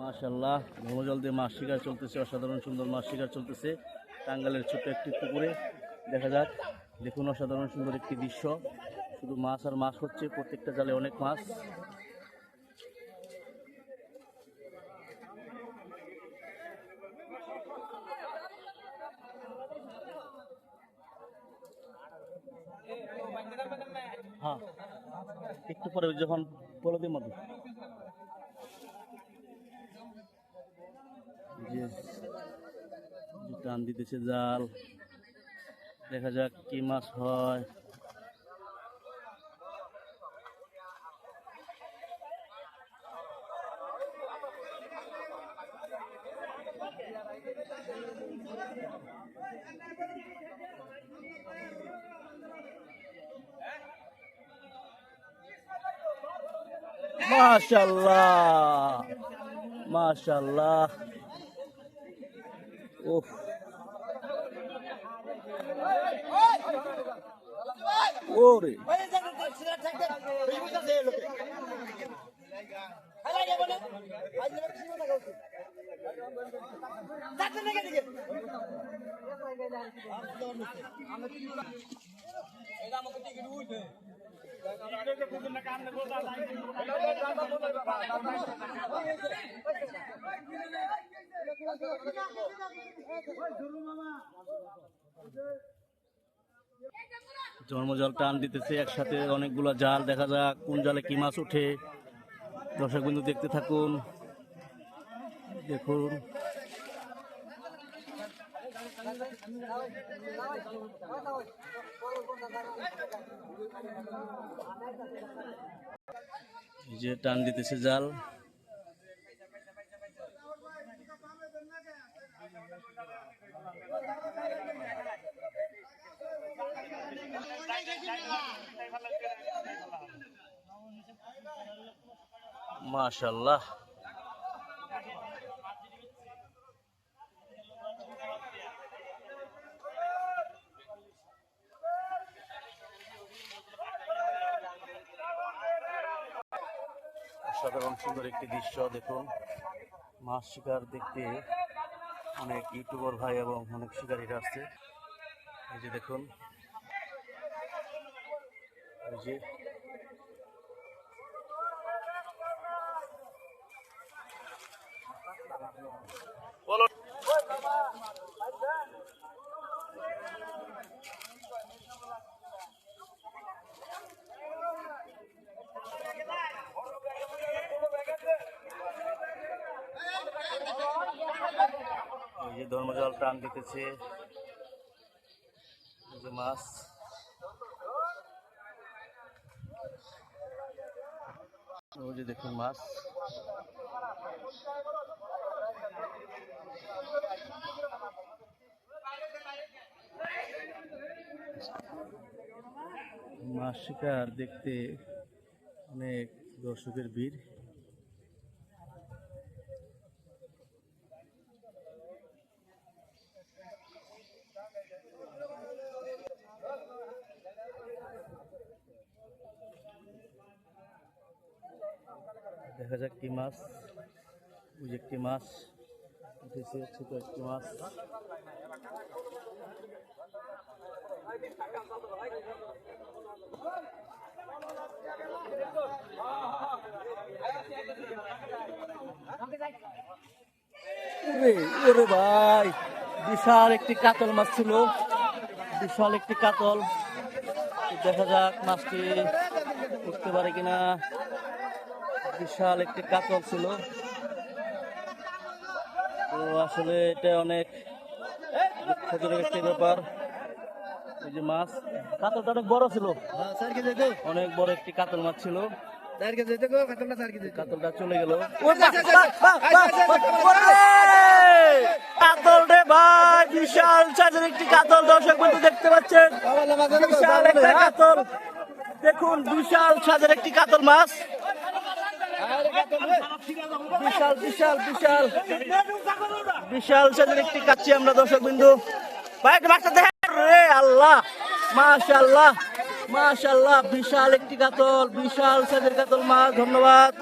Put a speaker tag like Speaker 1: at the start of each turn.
Speaker 1: মাশাআল্লাহ ভৌমজল দিয়ে মাছ শিকার চলতেছে, অসাধারণ সুন্দর মাছ শিকার চলতেছে টাঙ্গাইলের ছোট্ট একটি পুকুরে। দেখা যাক, দেখুন অসাধারণ সুন্দর একটি দৃশ্য, শুধু মাছ আর মাছ হচ্ছে, প্রত্যেকটা জালে অনেক মাছ। হ্যাঁ, একটু পরে যখন পলদের মধ্যে টান দিতেছে জাল, দেখা যাক কি মাছ হয়। মাশাআল্লাহ মাশাআল্লাহ, উফ ওরে জন্মজাল টান দিতেছে একসাথে অনেকগুলো জাল, দেখা যাক কোন জালে কি মাছ ওঠে। দর্শক বিন্দু দেখতে থাকুন, দেখুন এই যে টান দিতেছে জাল। মাশাআল্লাহ, অসাধারণ সুন্দর একটি দৃশ্য। দেখুন মাছ শিকার দেখতে অনেক ইউটিউবার ভাই এবং অনেক শিকারীরা আসছে। এই যে দেখুন, এই যে ধর্মজাল টান দিতেছে, এই যে মাছ। ওই যে দেখুন মাছ, মাছ শিকার দেখতে অনেক দর্শকের ভিড়। দেখা যাক কি মাছ, ওই যে একটি মাছ উঠেছে, ছোট একটি মাছ। ওরে ভাই, বিশাল একটি কাতল মাছ ছিল, বিশাল একটি কাতল। দেখা যাক মাছটি উঠতে পারে কিনা। বিশাল একটি কাতল ছিল, তো আসলে এটা অনেক দুঃখজনক একটি ব্যাপার। এই যে মাছ, কাতলটা অনেক বড় ছিল, অনেক বড় একটি কাতল মাছ ছিল। কাতলটা চলে গেল। কাতল রে ভাই, বিশাল সাইজের একটি কাতল, দর্শক বন্ধু দেখতে পাচ্ছেন, বিশাল একটা কাতল। দেখুন বিশাল সাইজের একটি কাতল মাছ, বিশাল বিশাল বিশাল বিশাল সাইজের একটি কাচ্ছি আমরা দর্শক বিন্দু। ভাই মাছটা দেখেন রে আল্লাহ, মাশাআল্লাহ মাশাআল্লাহ, বিশাল একটি কাতল, বিশাল সাইজের কাতল মাছ। ধন্যবাদ।